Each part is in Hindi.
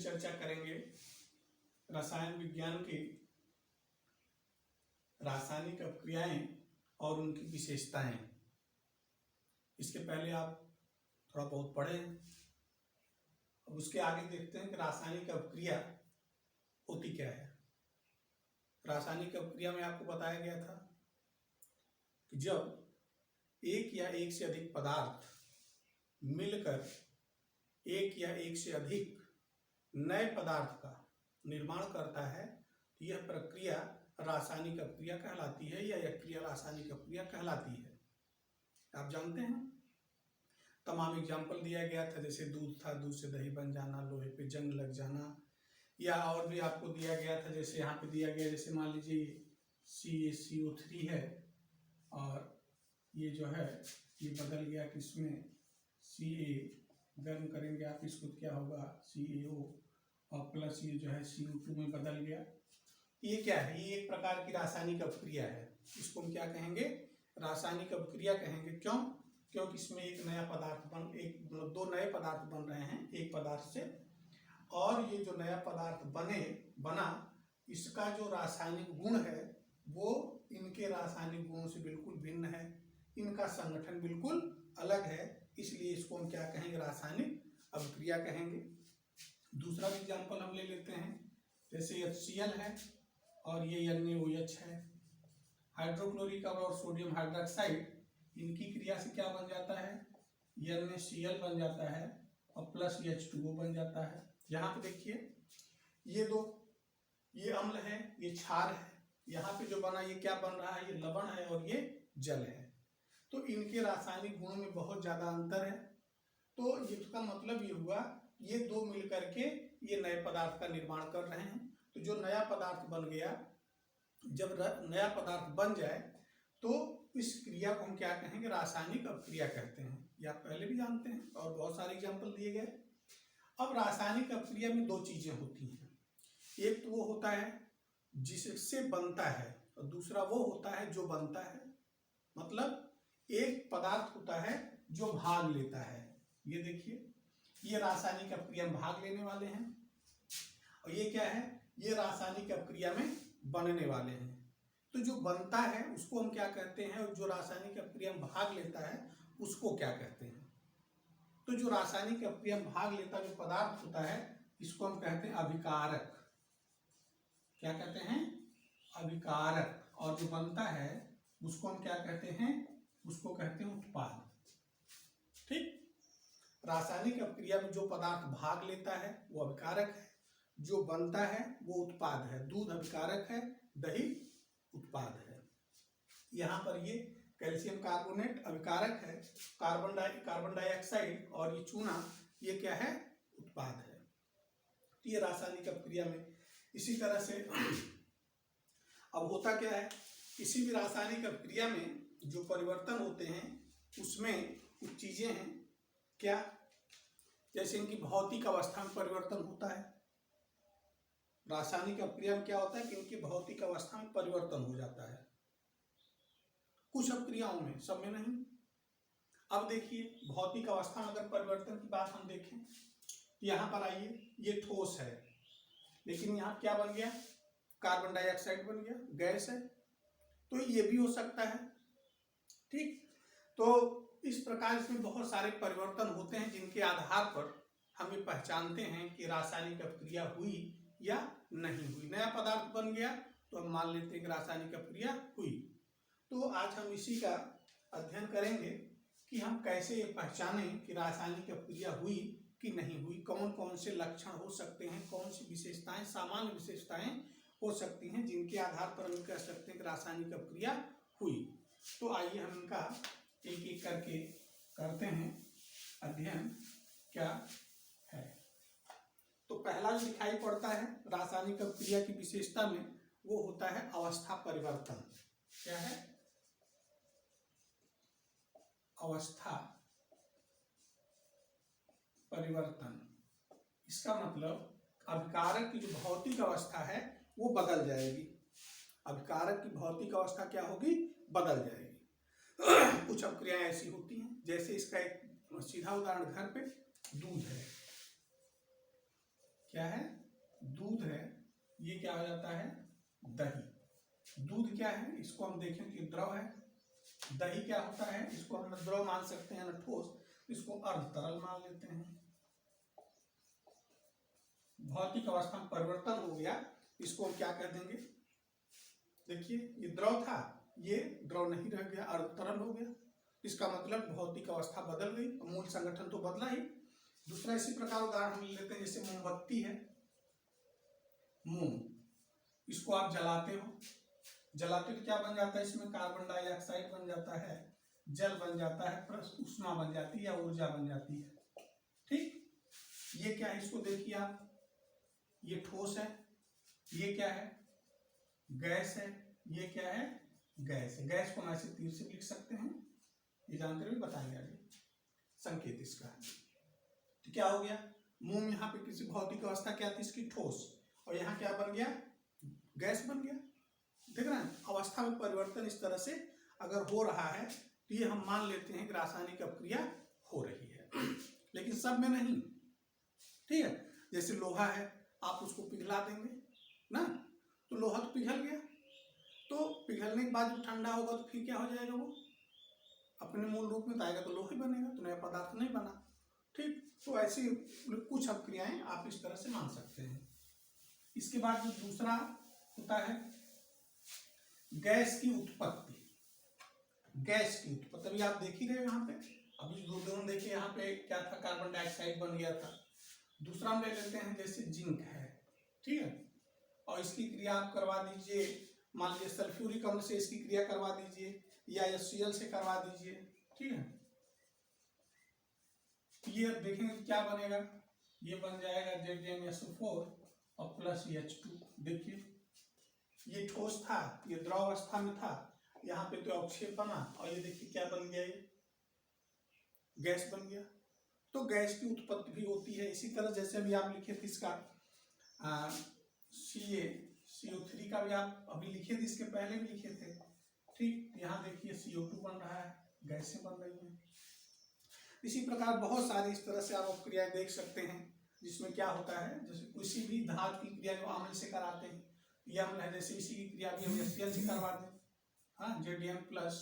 चर्चा करेंगे रसायन विज्ञान की रासायनिक अपक्रियाएं और उनकी विशेषताएं। इसके पहले आप थोड़ा बहुत पढ़े हैं। अब उसके आगे देखते हैं कि रासायनिक अपक्रिया होती क्या है। रासायनिक अपक्रिया में आपको बताया गया था कि जब एक या एक से अधिक पदार्थ मिलकर एक या एक से अधिक नए पदार्थ का निर्माण करता है तो यह प्रक्रिया रासायनिक अपक्रिया कहलाती है या यह क्रिया रासायनिक अपक्रिया कहलाती है। आप जानते हैं तमाम एग्जाम्पल दिया गया था, जैसे दूध था, दूध से दही बन जाना, लोहे पे जंग लग जाना, या और भी आपको दिया गया था, जैसे यहाँ पे दिया गया, जैसे मान लीजिए CaCO3 है और ये जो है ये बदल गया किसमें Ca, गर्म करेंगे आप इसको क्या होगा CaO और प्लस ये जो है CO2 में बदल गया। ये क्या है? ये एक प्रकार की रासायनिक अपक्रिया है। इसको हम क्या कहेंगे? रासायनिक अपक्रिया कहेंगे। क्यों? क्योंकि इसमें एक नया पदार्थ मतलब दो नए पदार्थ बन रहे हैं एक पदार्थ से, और ये जो नया पदार्थ बना इसका जो रासायनिक गुण है वो इनके रासायनिक गुणों से बिल्कुल भिन्न है, इनका संगठन बिल्कुल अलग है, इसलिए इसको हम क्या कहेंगे? रासायनिक अपक्रिया कहेंगे। दूसरा एग्जाम्पल हम ले लेते हैं, जैसे HCl है और ये NaOH है। हाइड्रोक्लोरिक और सोडियम हाइड्रोक्साइड, इनकी क्रिया से क्या बन जाता है? NaCl बन जाता है और प्लस H2O बन जाता है। यहाँ पे देखिए ये अम्ल है, ये क्षार है, यहाँ पे जो बना ये क्या बन रहा है? ये लवण है और ये जल है। तो इनके रासायनिक गुणों में बहुत ज्यादा अंतर है। तो इसका मतलब ये हुआ ये दो मिलकर के ये नए पदार्थ का निर्माण कर रहे हैं। तो जो नया पदार्थ बन गया, जब नया पदार्थ बन जाए तो इस क्रिया को हम क्या कहेंगे? रासायनिक अपक्रिया कहते हैं। ये आप पहले भी जानते हैं और बहुत सारे एग्जाम्पल दिए गए। अब रासायनिक अपक्रिया में दो चीजें होती हैं, एक तो वो होता है जिससे बनता है और दूसरा वो होता है जो बनता है। मतलब एक पदार्थ होता है जो भाग लेता है। ये देखिए ये रासायनिक अपक्रिया में भाग लेने वाले हैं और ये क्या है? ये रासायनिक अपक्रिया में बनने वाले हैं। तो जो बनता है उसको हम क्या कहते हैं और जो रासायनिक अपक्रिया में भाग लेता है उसको क्या कहते हैं? तो जो रासायनिक अपक्रिया में भाग लेता जो पदार्थ होता है इसको हम कहते हैं अभिकारक। क्या कहते हैं? अभिकारक। और जो बनता है उसको हम क्या कहते हैं? उसको कहते हैं उत्पाद। ठीक, रासायनिक अपक्रिया में जो पदार्थ भाग लेता है वो अभिकारक है, जो बनता है वो उत्पाद है। दूध अभिकारक है, दही उत्पाद है। यहाँ पर ये कैल्शियम कार्बोनेट अभिकारक है, कार्बन डाइऑक्साइड और ये चूना ये क्या है? उत्पाद है। तो ये रासायनिक अपक्रिया में इसी तरह से अब होता क्या है? किसी भी रासायनिक अपक्रिया में जो परिवर्तन होते हैं उसमें कुछ चीजें हैं क्या, जैसे इनकी भौतिक अवस्था में परिवर्तन होता है। रासायनिक अपक्रिया में क्या होता है कि इनकी भौतिक अवस्था में परिवर्तन हो जाता है, कुछ अपक्रियाओं में, सब में नहीं। अब देखिए भौतिक अवस्था में अगर परिवर्तन की बात हम देखें, यहाँ पर आइए, ये ठोस है लेकिन यहाँ क्या बन गया? कार्बन डाइऑक्साइड बन गया, गैस है। तो ये भी हो सकता है। ठीक, तो इस प्रकार इसमें बहुत सारे परिवर्तन होते हैं जिनके आधार पर हम ये पहचानते हैं कि रासायनिक अपक्रिया हुई या नहीं हुई। नया पदार्थ बन गया तो हम मान लेते हैं कि रासायनिक अपक्रिया हुई। तो आज हम इसी का अध्ययन करेंगे कि हम कैसे ये पहचानें कि रासायनिक अपक्रिया हुई कि नहीं हुई, कौन कौन से लक्षण हो सकते हैं, कौन सी विशेषताएं, सामान्य विशेषताएं हो सकती हैं जिनके आधार पर हम कह सकते हैं कि रासायनिक अपक्रिया हुई। तो आइए हम इनका एक एक करके करते हैं अध्ययन क्या है। तो पहला जो दिखाई पड़ता है रासायनिक अपक्रिया की विशेषता में वो होता है अवस्था परिवर्तन। क्या है? अवस्था परिवर्तन। इसका मतलब अभिकारक की जो भौतिक अवस्था है वो बदल जाएगी। अभिकारक की भौतिक अवस्था क्या होगी? बदल जाएगी। कुछ अपक्रियाएं ऐसी होती हैं, जैसे इसका एक सीधा उदाहरण घर पे दूध है क्या है, दूध है, ये क्या हो जाता है, दही। दूध क्या है, इसको हम देखें कि द्रव है। दही क्या होता है, इसको हम द्रव मान सकते हैं ना ठोस, इसको अर्ध तरल मान लेते हैं। भौतिक अवस्था में परिवर्तन हो गया, इसको हम क्या कह देंगे, देखिए ये द्रव था, ये द्रव नहीं रह गया, अर्ध तरल हो गया। इसका मतलब भौतिक अवस्था बदल गई, मूल संगठन तो बदला ही। दूसरा इसी प्रकार उदाहरण हम लेते हैं, जैसे मोमबत्ती है, मोम, इसको आप जलाते हो, जलाते तो क्या बन जाता है, इसमें कार्बन डाइऑक्साइड बन जाता है, जल बन जाता है, प्लस ऊष्मा बन जाती है या ऊर्जा बन जाती है। ठीक, ये क्या है, इसको देखिए आप, ये ठोस है, ये क्या है, गैस है, ये क्या है, गैस है। गैस को हम ऐसे तीर से लिख सकते हैं, ये जानकर भी बताएंगे आगे संकेत इसका है। तो क्या हो गया, मोम यहाँ पे किसी भौतिक अवस्था क्या थी इसकी, ठोस, और यहाँ क्या बन गया, गैस बन गया। देख रहे हैं, अवस्था में परिवर्तन इस तरह से अगर हो रहा है तो ये हम मान लेते हैं कि रासायनिक अपक्रिया हो रही है, लेकिन सब में नहीं। ठीक है, जैसे लोहा है, आप उसको पिघला देंगे ना, तो लोहा तो पिघल गया, तो पिघलने के बाद जब ठंडा होगा तो फिर क्या हो जाएगा, वो अपने मूल रूप में तो आएगा, तो लोहा बनेगा, तो नया पदार्थ नहीं बना। ठीक, तो ऐसी कुछ अपक्रियाएं आप इस तरह से मान सकते हैं। इसके बाद जो दूसरा होता है गैस की उत्पत्ति। गैस की उत्पत्ति अभी आप देख ही रहे हो, यहाँ पे अभी दोनों देखिए, यहाँ पे क्या था, कार्बन डाइऑक्साइड बन गया था। दूसरा हम ले लेते हैं, जैसे जिंक है, ठीक है, और इसकी क्रिया आप करवा दीजिए, मान लीजिए सल्फ्यूरिक अम्ल से इसकी क्रिया करवा दीजिए या HCl से करवा दीजिए। ठीक है, ये देखेंगे क्या बनेगा, ये बन जाएगा ZnSO4 और प्लस H2। देखिए ये ठोस था, ये द्रव अवस्था में था, यहाँ पे तो अवक्षेप बना, और ये देखिए क्या बन गया, ये गैस बन गया। तो गैस की उत्पत्ति भी होती है। इसी तरह जैसे अभी आप लिखे थे इसका CO3 का भी आप अभी लिखे थे, इसके पहले भी लिखे थे। ठीक, यहाँ देखिए CO2 बन रहा है, गैसें बन रही हैं। इसी प्रकार बहुत सारी इस तरह से आप अपक्रिया देख सकते हैं, जिसमें क्या होता है, जैसे किसी भी धातु की क्रिया जो अम्ल से कराते हैं, ये अम्ल है, जैसे इसी की क्रिया भी हम HCl से करवा दें, हाँ, Zn plus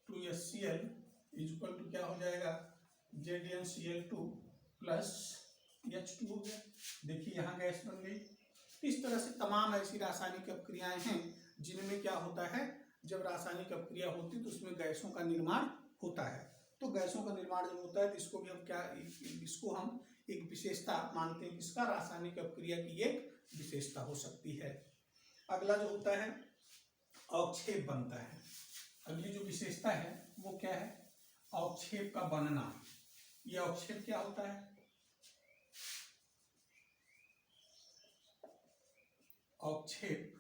2HCl equal to क्या हो जाएगा, ZnCl2 प्लस H2 हो गया। देखिए यहाँ गैस बन गई। इस तरह से तमाम ऐसी रासायनिक अपक्रियाएं हैं जिनमें क्या होता है, जब रासायनिक अपक्रिया होती है तो उसमें गैसों का निर्माण होता है। तो गैसों का निर्माण जब होता है तो इसको भी हम क्या, इसको हम एक विशेषता मानते हैं, इसका रासायनिक अपक्रिया की एक विशेषता हो सकती है। अगला जो होता है अवक्षेप बनता है। अगली जो विशेषता है वो क्या है, अवक्षेप का बनना। ये अवक्षेप क्या होता है, अवक्षेप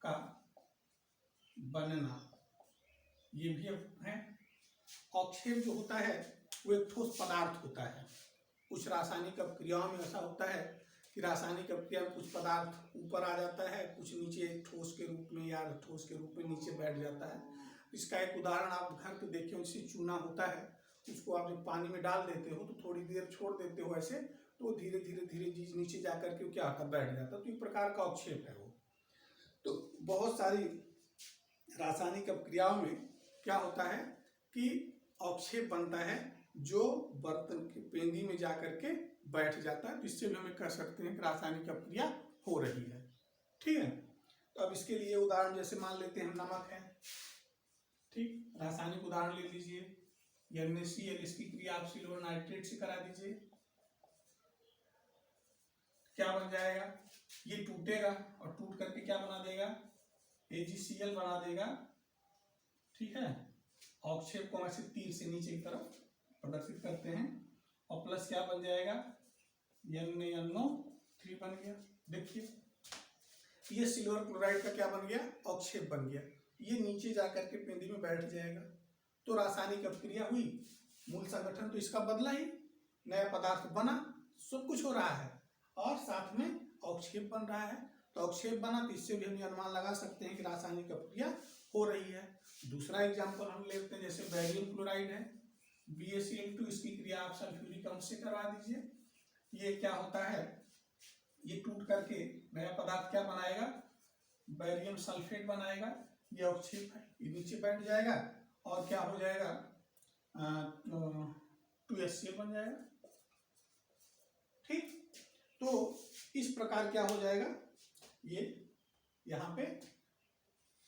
का बनना, ये भी है। अवक्षेप जो होता है वो एक ठोस पदार्थ होता है। कुछ रासायनिक अपक्रियाओं में ऐसा होता है कि रासायनिक अपक्रिया में कुछ पदार्थ ऊपर आ जाता है, कुछ नीचे ठोस के रूप में या ठोस के रूप में नीचे बैठ जाता है। इसका एक उदाहरण आप घर पे देखें, जैसे चूना होता है, उसको आप जब पानी में डाल देते हो तो थोड़ी देर छोड़ देते हो ऐसे, तो धीरे धीरे धीरे चीज नीचे जाकर के क्या होता है, बैठ जाता है। तो एक प्रकार का अवक्षेप है वो। तो बहुत सारी रासायनिक अपक्रियाओं में क्या होता है कि अवक्षेप बनता है जो बर्तन की पेंदी में जाकर के बैठ जाता है, जिससे भी हमें कह सकते हैं कि रासायनिक अपक्रिया हो रही है। ठीक है, तो अब इसके लिए उदाहरण जैसे मान लेते हैं नमक है। ठीक, रासायनिक उदाहरण ले लीजिए, NaCl, इसकी क्रिया आप सिल्वर नाइट्रेट से करा दीजिए, क्या बन जाएगा, ये टूटेगा और टूट करके क्या बना देगा, AgCl बना देगा। ठीक है, अवक्षेप को ऐसे तीर से नीचे की तरफ प्रदर्शित करते हैं, और प्लस क्या बन जाएगा, NaNO3 बन गया। देखिए ये सिल्वर क्लोराइड का क्या बन गया, अवक्षेप बन गया। ये नीचे जाकर के पेंदी में बैठ जाएगा। तो रासायनिक अपक्रिया हुई, मूल संगठन तो इसका बदला ही, नया पदार्थ बना, सब कुछ हो रहा है, और साथ में अवक्षेप बन रहा है। तो अवक्षेप बना तो इससे भी हम अनुमान लगा सकते हैं कि रासायनिक अपक्रिया हो रही है। दूसरा एग्जाम्पल हम लेते हैं, जैसे बेरियम क्लोराइड है, BaCl2, इसकी क्रिया आप सल्फ्यूरिक अम्ल से करवा दीजिए, ये क्या होता है, ये टूट करके नया पदार्थ क्या बनाएगा, बैरियम सल्फेट बनाएगा। ये अवक्षेप है, ये नीचे बैठ जाएगा और क्या हो जाएगा, 2HCl बन जाएगा। ठीक, तो इस प्रकार क्या हो जाएगा, ये यहाँ पे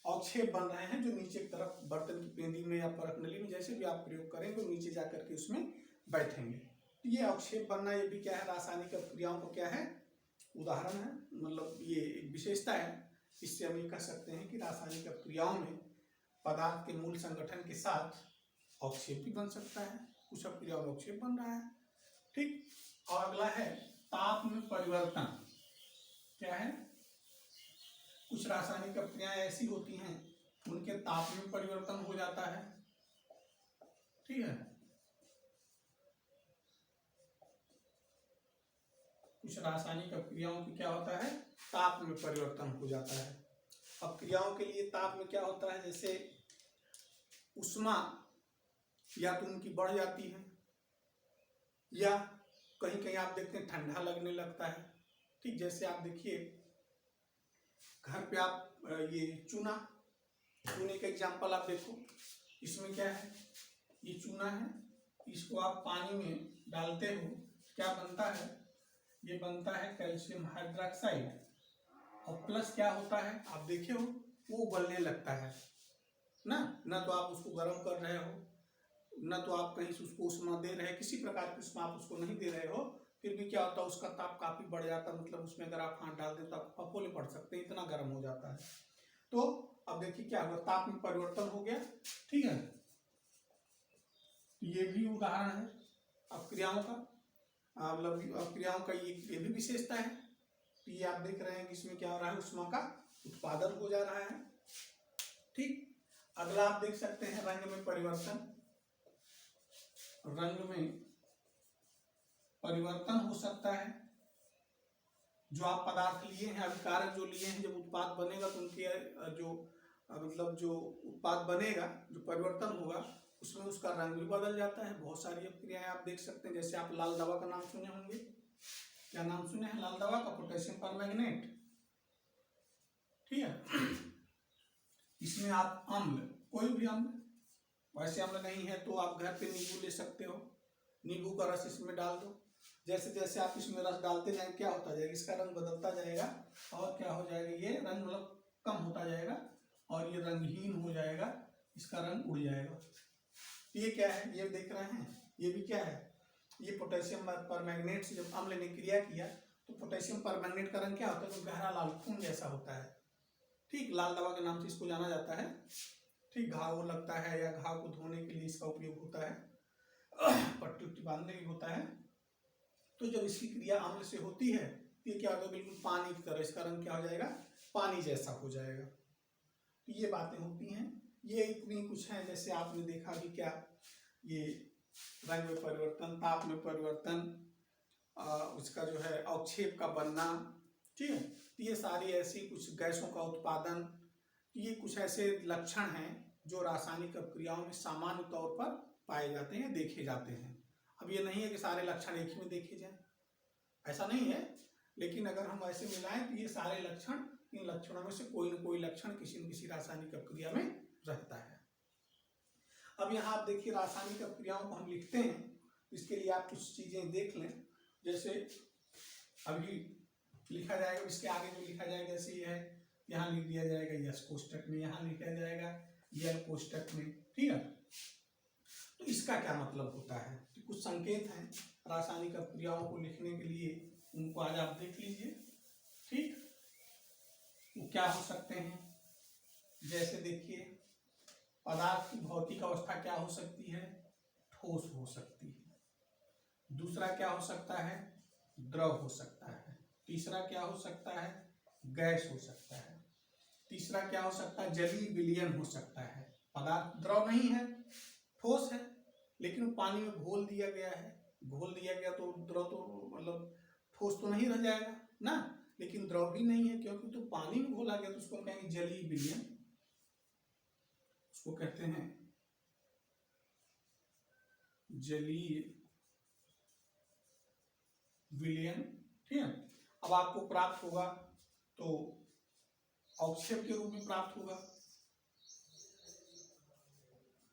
अवक्षेप बन रहे हैं जो नीचे की तरफ बर्तन की पेंदी में या परख नली में जैसे भी आप प्रयोग करें तो नीचे जाकर के उसमें बैठेंगे। तो ये अवक्षेप बनना, ये भी क्या है, रासायनिक क्रियाओं को क्या है, उदाहरण है, मतलब ये एक विशेषता है। इससे हम ये कह सकते हैं कि रासायनिक क्रियाओं में पदार्थ के मूल संगठन के साथ अवक्षेप भी बन सकता है, कुछ क्रियाओं में अवक्षेप बन रहा है। ठीक, और अगला है ताप में परिवर्तन। क्या है, कुछ रासायनिक क्रियाएं ऐसी होती हैं उनके ताप में परिवर्तन हो जाता है। ठीक है, कुछ रासायनिक क्रियाओं की क्या होता है, ताप में परिवर्तन हो जाता है। अब क्रियाओं के लिए ताप में क्या होता है, जैसे उष्मा या तो उनकी बढ़ जाती है या कहीं कहीं आप देखते हैं ठंडा लगने लगता है। ठीक, जैसे आप देखिए घर पे आप ये चूने का एग्जाम्पल आप देखो, इसमें क्या है, ये चूना है, इसको आप पानी में डालते हो, क्या बनता है, ये बनता है कैल्शियम हाइड्रोक्साइड, और प्लस क्या होता है, आप देखे हो वो उबलने लगता है ना तो आप उसको गर्म कर रहे हो, ना तो आप कहीं से उसको उष्मा दे रहे हैं, किसी प्रकार की उष्मा आप उसको नहीं दे रहे हो, फिर भी क्या होता है, उसका ताप काफी बढ़ जाता है, मतलब उसमें अगर आप हाथ डाल दें तो आप फफोले पड़ सकते हैं, इतना गर्म हो जाता है। तो अब देखिए क्या हुआ, ताप में परिवर्तन हो गया। ठीक है, ये भी उदाहरण है अब क्रियाओं का, मतलब क्रियाओं का ये भी विशेषता है। तो ये आप देख रहे हैं कि इसमें क्या हो रहा है, उष्मा का उत्पादन हो जा रहा है। ठीक, अगला आप देख सकते हैं रंग में परिवर्तन। रंग में परिवर्तन हो सकता है, जो आप पदार्थ लिए हैं, अभिकारक जो लिए हैं, जब उत्पाद बनेगा तो उनके जो मतलब जो उत्पाद बनेगा, जो परिवर्तन होगा, उसमें उसका रंग भी बदल जाता है। बहुत सारी क्रियाएं आप देख सकते हैं, जैसे आप लाल दवा का नाम सुने होंगे, क्या नाम सुने हैं लाल दवा का, पोटेशियम परमैंगनेट। ठीक है, इसमें आप अम्ल, कोई भी अम्ल, वैसे अम्ल नहीं है तो आप घर पे नींबू ले सकते हो, नींबू का रस इसमें डाल दो, जैसे जैसे आप इसमें रस डालते जाएंगे क्या होता जाएगा, इसका रंग बदलता जाएगा और क्या हो जाएगा, ये रंग मतलब कम होता जाएगा और ये रंगहीन हो जाएगा, इसका रंग उड़ जाएगा। ये क्या है, ये देख रहे हैं, ये भी क्या है, ये पोटेशियम परमैंगनेट से जब अम्ल ने क्रिया किया तो पोटेशियम परमैंगनेट का रंग क्या होता है, तो गहरा लाल खून जैसा होता है। ठीक, लाल दवा के नाम से इसको जाना जाता है। ठीक, घाव लगता है या घाव को धोने के लिए इसका उपयोग होता है, पट्टी उट्टी बांधने के होता है। तो जब इसकी क्रिया अम्ल से होती है तो ये क्या होगा, बिल्कुल पानी की तरह, इसका रंग क्या हो जाएगा, पानी जैसा हो जाएगा। तो ये बातें होती हैं, ये इतनी कुछ है। जैसे आपने देखा कि क्या, ये रंग में परिवर्तन, ताप में परिवर्तन, उसका जो है अवक्षेप का बनना। ठीक है, तो ये सारी ऐसी कुछ गैसों का उत्पादन, ये कुछ ऐसे लक्षण हैं जो रासायनिक क्रियाओं में सामान्य तौर पर पाए जाते हैं, देखे जाते हैं। अब ये नहीं है कि सारे लक्षण एक ही में देखे जाएं, ऐसा नहीं है, लेकिन अगर हम ऐसे मिलाएं तो ये सारे लक्षण, इन लक्षणों में से कोई न कोई लक्षण किसी न किसी रासायनिक क्रिया में रहता है। अब यहाँ आप देखिए रासायनिक क्रियाओं को हम लिखते हैं, इसके लिए आप कुछ चीजें देख लें। जैसे अभी लिखा जाएगा, इसके आगे जो लिखा जाएगा, जैसे ये है, यहाँ लिख दिया जाएगा यस कोष्टक में, यहाँ लिखा जाएगा यल कोष्टक में। ठीक है, तो इसका क्या मतलब होता है, तो कुछ संकेत हैं रासायनिक क्रियाओं को लिखने के लिए, उनको आज आप देख लीजिए। ठीक, वो क्या हो सकते हैं, जैसे देखिए पदार्थ की भौतिक अवस्था क्या हो सकती है, ठोस हो सकती है। दूसरा क्या हो सकता है, द्रव हो सकता है। तीसरा क्या हो सकता है, गैस हो सकता है। तीसरा क्या हो सकता है, जलीय विलयन हो सकता है। पदार्थ द्रव नहीं है, ठोस है, लेकिन पानी में घोल दिया गया है, घोल दिया गया तो द्रव तो मतलब ठोस तो नहीं रह जाएगा ना, लेकिन द्रव भी नहीं है क्योंकि तो पानी में घोला गया, तो उसको कहेंगे जलीय विलयन, उसको कहते हैं जलीय विलयन, ठीक है। अब आपको प्राप्त होगा तो अवक्षेप के रूप में प्राप्त होगा,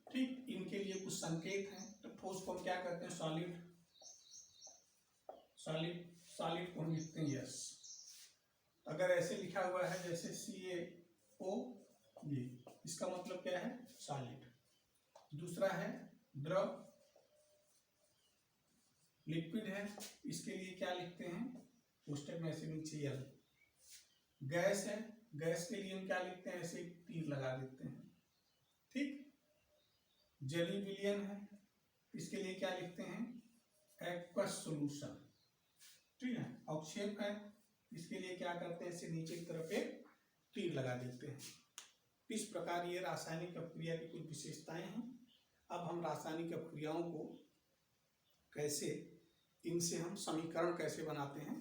ठीक। इनके लिए कुछ संकेत हैं। तो ठोस को हम क्या कहते हैं? सॉलिड। सॉलिड को हम लिखते हैं यस। अगर ऐसे लिखा हुआ है जैसे CaO, ये इसका मतलब क्या है? सॉलिड। दूसरा है द्रव, लिक्विड है, इसके लिए क्या लिखते हैं? कोष्टक में ऐसे नीचे L। गैस है, गैस के लिए हम क्या लिखते हैं? ऐसे तीर लगा देते हैं, ठीक। जलीय विलयन है, इसके लिए क्या लिखते हैं? एक्वस सॉल्यूशन, ठीक है। अवक्षेप है, इसके लिए क्या करते हैं? ऐसे नीचे की तरफ एक तीर लगा देते हैं। इस प्रकार ये रासायनिक अपक्रिया की कुछ विशेषताएं हैं। अब हम रासायनिक अपक्रियाओं को कैसे, इनसे हम समीकरण कैसे बनाते हैं